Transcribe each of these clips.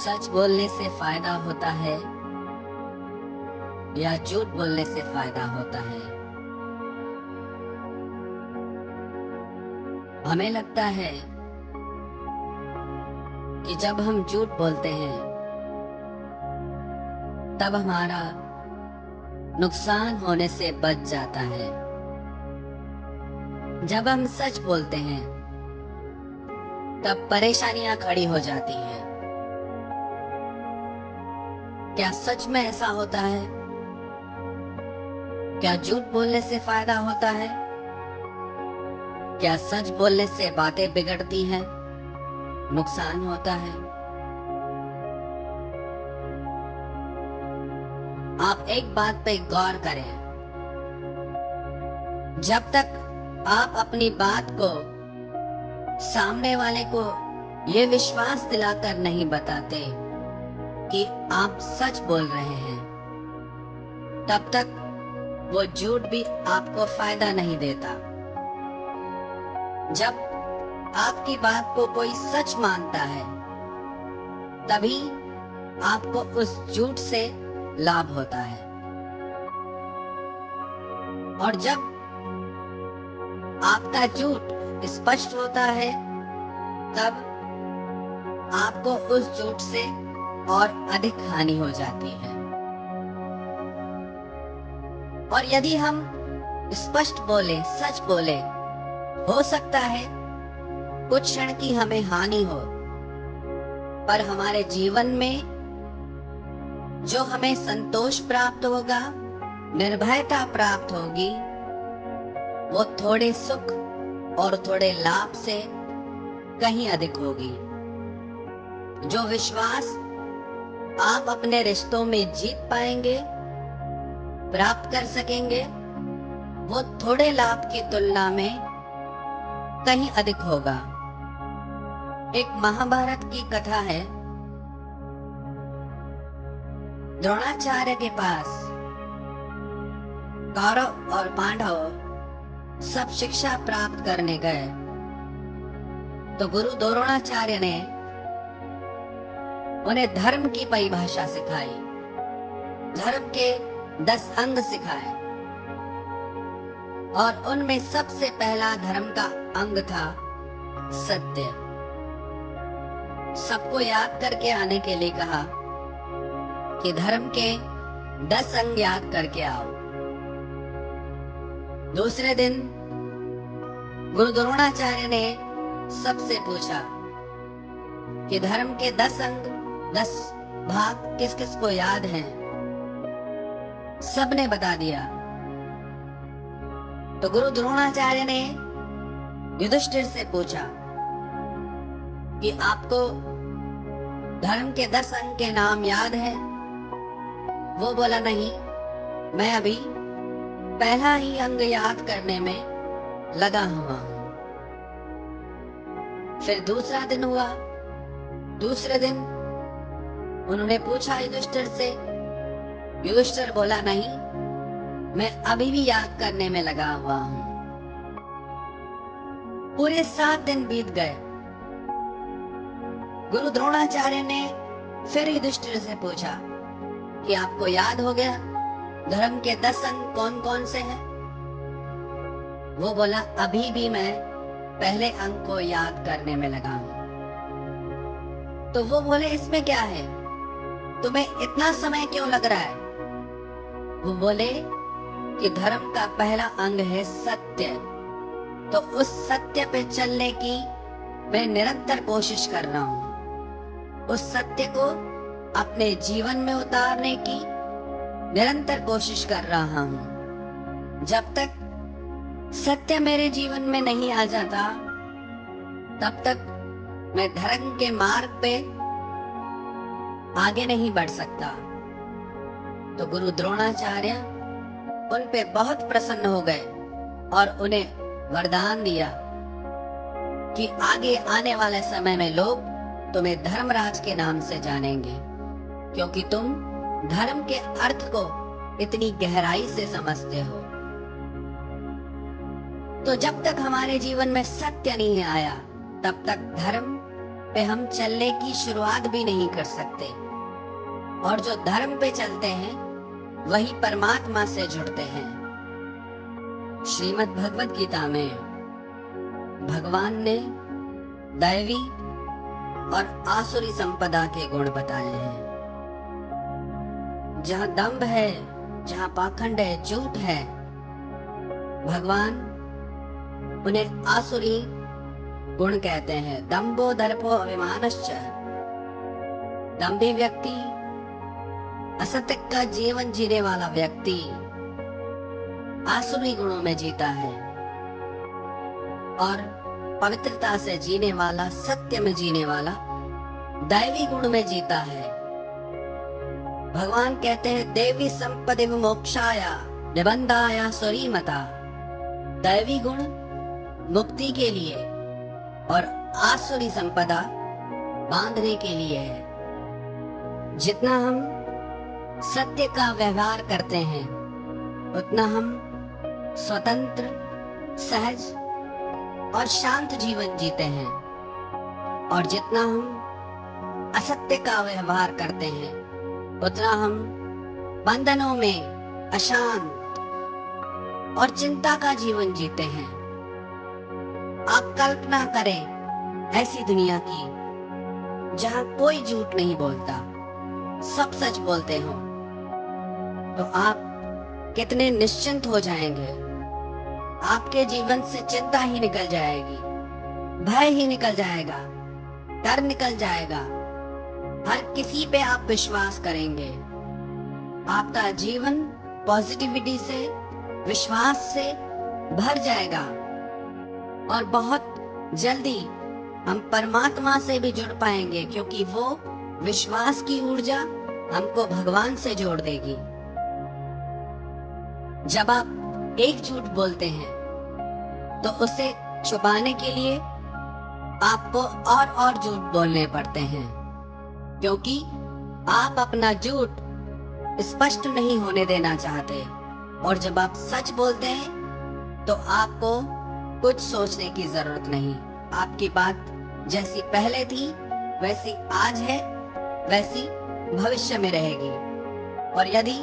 सच बोलने से फायदा होता है या झूठ बोलने से फायदा होता है? हमें लगता है कि जब हम झूठ बोलते हैं तब हमारा नुकसान होने से बच जाता है। जब हम सच बोलते हैं तब परेशानियां खड़ी हो जाती हैं। क्या सच में ऐसा होता है? क्या झूठ बोलने से फायदा होता है? क्या सच बोलने से बातें बिगड़ती हैं, नुकसान होता है? आप एक बात पे गौर करें। जब तक आप अपनी बात को सामने वाले को ये विश्वास दिलाकर नहीं बताते कि आप सच बोल रहे हैं, तब तक वो झूठ भी आपको फायदा नहीं देता। जब आपकी बात को कोई सच मानता है, तभी आपको उस झूठ से लाभ होता है। और जब आपका झूठ स्पष्ट होता है, तब आपको उस झूठ से और अधिक हानि हो जाती है। और यदि हम स्पष्ट बोले, सच बोले, हो सकता है कुछ क्षण की हमें हानि हो, पर हमारे जीवन में जो हमें संतोष प्राप्त होगा, निर्भयता प्राप्त होगी, वो थोड़े सुख और थोड़े लाभ से कहीं अधिक होगी। जो विश्वास आप अपने रिश्तों में जीत पाएंगे, प्राप्त कर सकेंगे, वो थोड़े लाभ की तुलना में कहीं अधिक होगा। एक महाभारत की कथा है। द्रोणाचार्य के पास कौरव और पांडव सब शिक्षा प्राप्त करने गए, तो गुरु द्रोणाचार्य ने उन्हें धर्म की परिभाषा सिखाई, धर्म के 10 अंग सिखाए, और उनमें सबसे पहला धर्म का अंग था सत्य। सबको याद करके आने के लिए कहा कि धर्म के 10 अंग याद करके आओ। दूसरे दिन गुरु द्रोणाचार्य ने सबसे पूछा कि धर्म के 10 अंग, 10 भाग किस किस को याद हैं? सबने बता दिया। तो गुरु द्रोणाचार्य ने युधिष्ठिर से पूछा कि आपको धर्म के 10 अंग के नाम याद है? वो बोला नहीं, मैं अभी पहला ही अंग याद करने में लगा हुआ हूं। फिर दूसरा दिन हुआ। दूसरे दिन उन्होंने पूछा युधिष्ठिर से। युधिष्ठिर बोला नहीं, मैं अभी भी याद करने में लगा हुआ हूं। पूरे 7 दिन बीत गए। गुरु द्रोणाचार्य ने फिर युधिष्ठिर से पूछा कि आपको याद हो गया धर्म के 10 अंग कौन कौन से हैं? वो बोला अभी भी मैं पहले अंग को याद करने में लगा हूं। तो वो बोले इसमें क्या है, तुम्हें इतना समय क्यों लग रहा है? वो बोले कि धर्म का पहला अंग है सत्य, तो उस सत्य पे चलने की मैं निरंतर कोशिश कर रहा हूं। उस सत्य को अपने जीवन में उतारने की निरंतर कोशिश कर रहा हूं। जब तक सत्य मेरे जीवन में नहीं आ जाता, तब तक मैं धर्म के मार्ग पे आगे नहीं बढ़ सकता। तो गुरु द्रोणाचार्य उन पे बहुत प्रसन्न हो गए और उन्हें वरदान दिया कि आगे आने वाले समय में लोग तुम्हें धर्मराज के नाम से जानेंगे, क्योंकि तुम धर्म के अर्थ को इतनी गहराई से समझते हो। तो जब तक हमारे जीवन में सत्य नहीं आया, तब तक धर्म पे हम चलने की शुरुआत भी नहीं कर सकते, और जो धर्म पे चलते हैं वही परमात्मा से जुड़ते हैं। श्रीमद् भगवत गीता में भगवान ने दैवी और आसुरी संपदा के गुण बताए हैं। जहाँ दंभ है, जहाँ पाखंड है, झूठ है, भगवान उन्हें आसुरी गुण कहते हैं। दंभो दर्पो अभिमानश्च, दंभी व्यक्ति, असत्य का जीवन जीने वाला व्यक्ति आसुरी गुणों में जीता है, और पवित्रता से जीने वाला, सत्य में जीने वाला दैवी गुण में जीता है। भगवान कहते हैं देवी संपदि विमोक्षाया निबंधाया सुरीमता। दैवी गुण मुक्ति के लिए और आसुरी संपदा बांधने के लिए है। जितना हम सत्य का व्यवहार करते हैं उतना हम स्वतंत्र, सहज और शांत जीवन जीते हैं, और जितना हम असत्य का व्यवहार करते हैं उतना हम बंधनों में अशांत और चिंता का जीवन जीते हैं। आप कल्पना करें ऐसी दुनिया की जहां कोई झूठ नहीं बोलता, सब सच बोलते हो, तो आप कितने निश्चिंत हो जाएंगे। आपके जीवन से चिंता ही निकल जाएगी, भय ही निकल जाएगा, डर निकल जाएगा। हर किसी पे आप विश्वास करेंगे। आपका जीवन पॉजिटिविटी से, विश्वास से भर जाएगा, और बहुत जल्दी हम परमात्मा से भी जुड़ पाएंगे, क्योंकि वो विश्वास की ऊर्जा हमको भगवान से जोड़ देगी। जब आप एक झूठ बोलते हैं तो उसे छुपाने के लिए आपको और झूठ बोलने पड़ते हैं, क्योंकि आप अपना झूठ स्पष्ट नहीं होने देना चाहते। और जब आप सच बोलते हैं तो आपको कुछ सोचने की जरूरत नहीं। आपकी बात जैसी पहले थी वैसी आज है, वैसी भविष्य में रहेगी। और यदि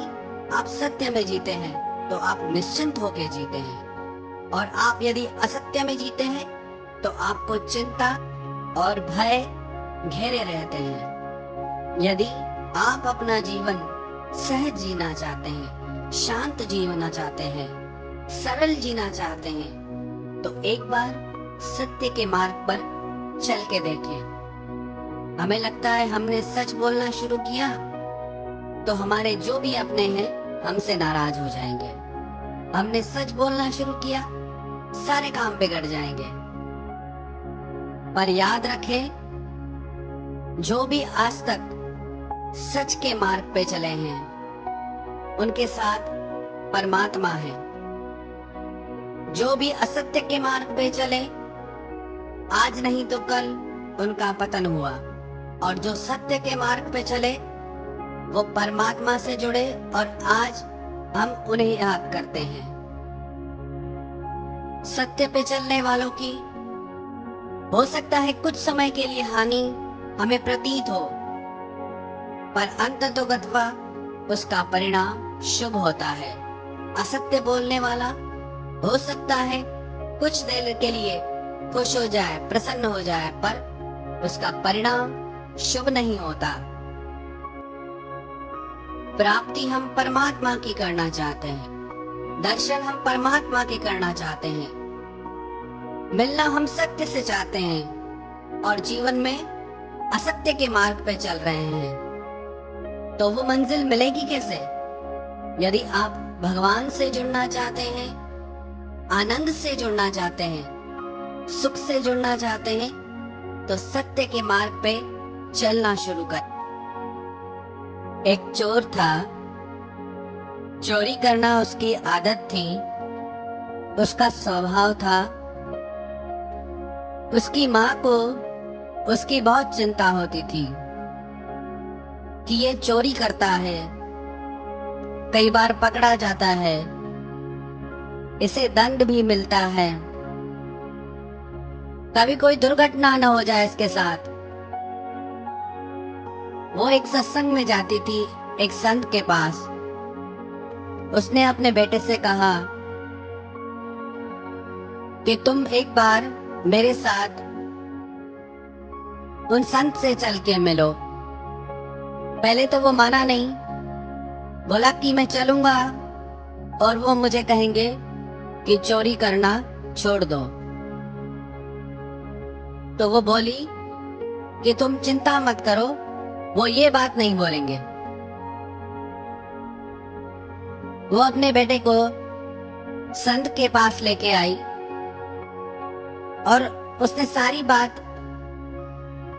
आप सत्य में जीते हैं तो आप निश्चिंत होकर जीते हैं, और आप यदि असत्य में जीते हैं तो आपको चिंता और भय घेरे रहते हैं। यदि आप अपना जीवन सहज जीना चाहते हैं, शांत जीना चाहते हैं, सरल जीना चाहते हैं, तो एक बार सत्य के मार्ग पर चल के देखें। हमें लगता है हमने सच बोलना शुरू किया तो हमारे जो भी अपने हैं हमसे नाराज हो जाएंगे। हमने सच बोलना शुरू किया, सारे काम बिगड़ जाएंगे। पर याद रखें, जो भी आज तक सच के मार्ग पे चले हैं उनके साथ परमात्मा है। जो भी असत्य के मार्ग पे चले, आज नहीं तो कल उनका पतन हुआ, और जो सत्य के मार्ग पे चले वो परमात्मा से जुड़े, और आज हम उन्हें याद करते हैं। सत्य पे चलने वालों की हो सकता है कुछ समय के लिए हानि हमें प्रतीत हो, पर अंततोगत्वा उसका परिणाम शुभ होता है। असत्य बोलने वाला हो सकता है कुछ देर के लिए खुश हो जाए, प्रसन्न हो जाए, पर उसका परिणाम शुभ नहीं होता। प्राप्ति हम परमात्मा की करना चाहते हैं, दर्शन हम परमात्मा के करना चाहते हैं, मिलना हम सत्य से चाहते हैं, और जीवन में असत्य के मार्ग पे चल रहे हैं, तो वो मंजिल मिलेगी कैसे? यदि आप भगवान से जुड़ना चाहते हैं, आनंद से जुड़ना चाहते हैं, सुख से जुड़ना चाहते हैं, तो सत्य के मार्ग पे चलना शुरू कर। एक चोर था, चोरी करना उसकी आदत थी, उसका स्वभाव था। उसकी माँ को उसकी बहुत चिंता होती थी कि ये चोरी करता है, कई बार पकड़ा जाता है, इसे दंड भी मिलता है, कभी कोई दुर्घटना न हो जाए इसके साथ, वो एक सत्संग में जाती थी, एक संत के पास। उसने अपने बेटे से कहा कि तुम एक बार मेरे साथ उन संत से चल के मिलो। पहले तो वो माना नहीं, बोला कि मैं चलूंगा और वो मुझे कहेंगे कि चोरी करना छोड़ दो। तो वो बोली कि तुम चिंता मत करो, वो ये बात नहीं बोलेंगे। वो अपने बेटे को संत के पास लेके आई और उसने सारी बात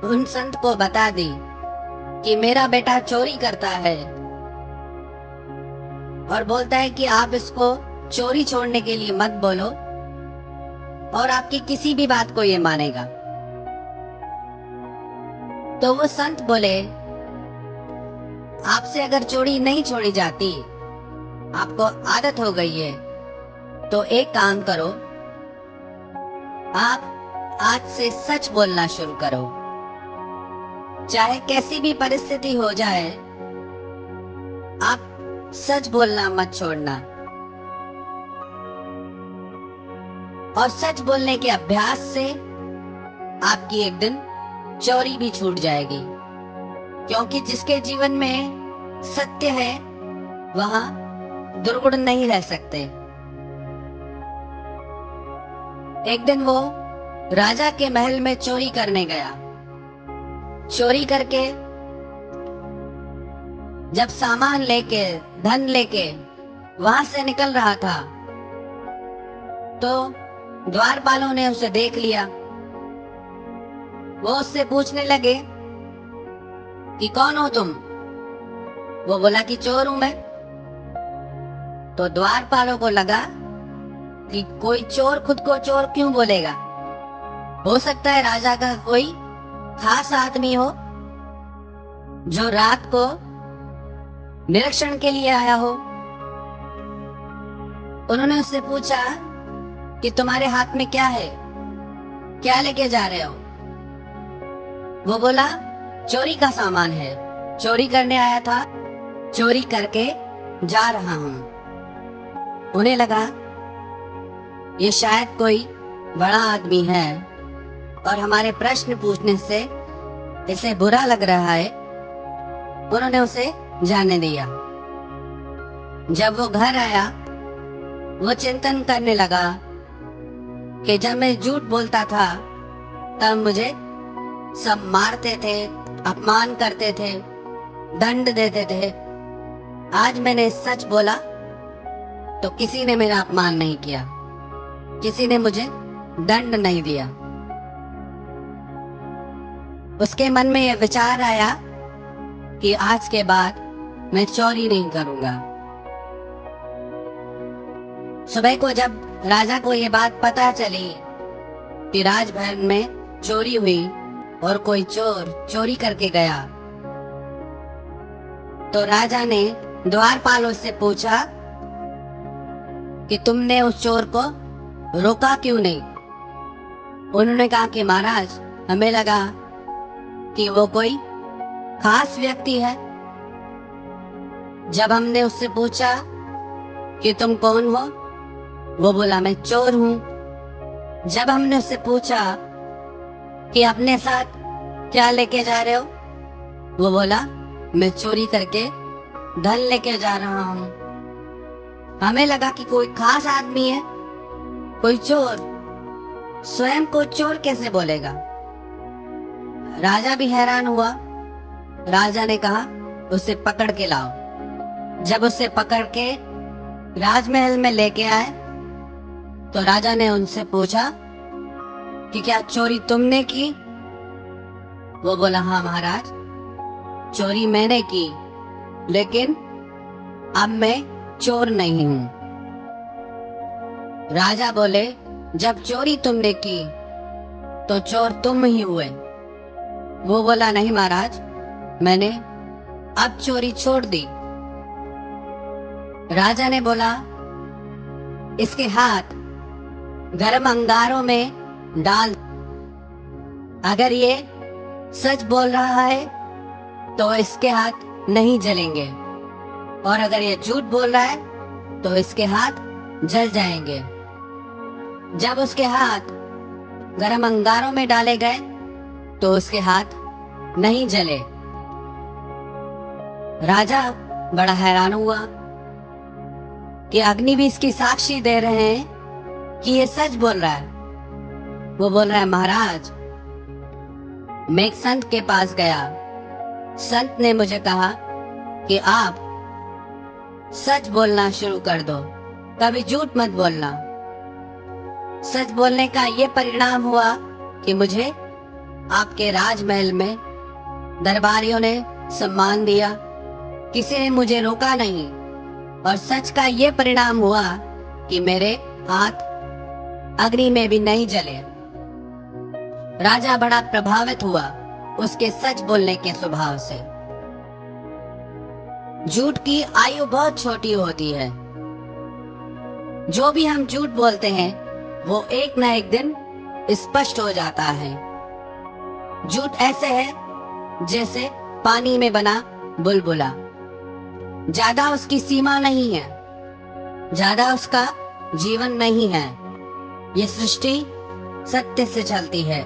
उन संत को बता दी कि मेरा बेटा चोरी करता है और बोलता है कि आप इसको चोरी छोड़ने के लिए मत बोलो और आपकी किसी भी बात को ये मानेगा। तो वो संत बोले, आपसे अगर चोरी नहीं छोड़ी जाती, आपको आदत हो गई है, तो एक काम करो, आप आज से सच बोलना शुरू करो। चाहे कैसी भी परिस्थिति हो जाए, आप सच बोलना मत छोड़ना। और सच बोलने के अभ्यास से आपकी एक दिन चोरी भी छूट जाएगी, क्योंकि जिसके जीवन में सत्य है वहां दुर्गुण नहीं रह सकते। एक दिन वो राजा के महल में चोरी करने गया। चोरी करके जब सामान लेके, धन लेके वहां से निकल रहा था, तो द्वारपालों ने उसे देख लिया। वो उससे पूछने लगे कि कौन हो तुम? वो बोला कि चोर हूं मैं। तो द्वारपालों को लगा कि कोई चोर खुद को चोर क्यों बोलेगा? हो सकता है राजा का कोई खास आदमी हो जो रात को निरीक्षण के लिए आया हो। उन्होंने उससे पूछा कि तुम्हारे हाथ में क्या है, क्या लेके जा रहे हो? वो बोला चोरी का सामान है, चोरी करने आया था, चोरी करके जा रहा हूं। उन्हें लगा ये शायद कोई बड़ा आदमी है और हमारे प्रश्न पूछने से इसे बुरा लग रहा है। उन्होंने उसे जाने दिया। जब वो घर आया, वो चिंतन करने लगा कि जब मैं झूठ बोलता था तब मुझे सब मारते थे, अपमान करते थे, दंड देते थे। आज मैंने सच बोला तो किसी ने मेरा अपमान नहीं किया, किसी ने मुझे दंड नहीं दिया। उसके मन में यह विचार आया कि आज के बाद मैं चोरी नहीं करूंगा। सुबह को जब राजा को यह बात पता चली कि राजभवन में चोरी हुई और कोई चोर चोरी करके गया, तो राजा ने द्वारपालों से पूछा कि तुमने उस चोर को रोका क्यों नहीं? उन्होंने कहा कि महाराज, हमें लगा कि वो कोई खास व्यक्ति है। जब हमने उससे पूछा कि तुम कौन हो, वो बोला मैं चोर हूं। जब हमने उससे पूछा कि अपने साथ क्या लेके जा रहे हो, वो बोला मैं चोरी करके धन लेके जा रहा हूं। हमें लगा कि कोई खास आदमी है, कोई चोर। स्वयं को चोर कैसे बोलेगा? राजा भी हैरान हुआ। राजा ने कहा उसे पकड़ के लाओ। जब उसे पकड़ के राजमहल में लेके आए, तो राजा ने उनसे पूछा कि क्या चोरी तुमने की? वो बोला हाँ महाराज, चोरी मैंने की, लेकिन अब मैं चोर नहीं हूं। राजा बोले जब चोरी तुमने की तो चोर तुम ही हुए। वो बोला नहीं महाराज, मैंने अब चोरी छोड़ दी। राजा ने बोला इसके हाथ गर्म अंगारों में डाल। अगर ये सच बोल रहा है तो इसके हाथ नहीं जलेंगे, और अगर ये झूठ बोल रहा है तो इसके हाथ जल जाएंगे। जब उसके हाथ गरम अंगारों में डाले गए तो उसके हाथ नहीं जले। राजा बड़ा हैरान हुआ कि अग्नि भी इसकी साक्षी दे रहे हैं कि ये सच बोल रहा है। वो बोल रहा है, महाराज, मैं एक संत के पास गया। संत ने मुझे कहा कि आप सच बोलना शुरू कर दो, कभी झूठ मत बोलना। सच बोलने का ये परिणाम हुआ कि मुझे आपके राजमहल में दरबारियों ने सम्मान दिया, किसी ने मुझे रोका नहीं। और सच का ये परिणाम हुआ कि मेरे हाथ अग्नि में भी नहीं जले। राजा बड़ा प्रभावित हुआ उसके सच बोलने के स्वभाव से। झूठ की आयु बहुत छोटी होती है। जो भी हम झूठ बोलते हैं वो एक ना एक दिन स्पष्ट हो जाता है। झूठ ऐसे है जैसे पानी में बना बुलबुला, ज्यादा उसकी सीमा नहीं है, ज्यादा उसका जीवन नहीं है। ये सृष्टि सत्य से चलती है।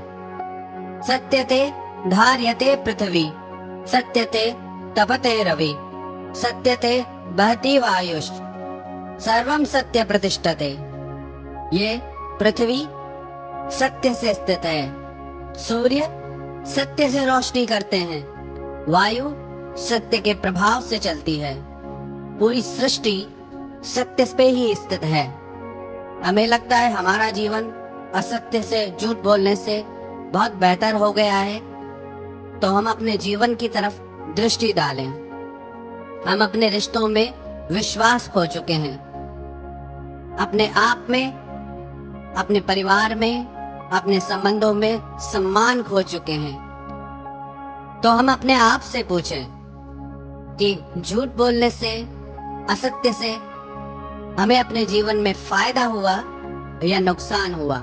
सत्यते धार्यते पृथ्वी, सत्यते तपते रवि, सत्यते बहती वायुष, सर्वम सत्य प्रतिष्ठते। ये पृथ्वी सत्य से स्थित है, सूर्य सत्य से रोशनी करते हैं, वायु सत्य के प्रभाव से चलती है, पूरी सृष्टि सत्य पे ही स्थित है। हमें लगता है हमारा जीवन असत्य से, झूठ बोलने से बहुत बेहतर हो गया है, तो हम अपने जीवन की तरफ दृष्टि डालें। हम अपने रिश्तों में विश्वास खो चुके हैं, अपने आप में, अपने परिवार में, अपने संबंधों में सम्मान खो चुके हैं। तो हम अपने आप से पूछें कि झूठ बोलने से, असत्य से हमें अपने जीवन में फायदा हुआ या नुकसान हुआ।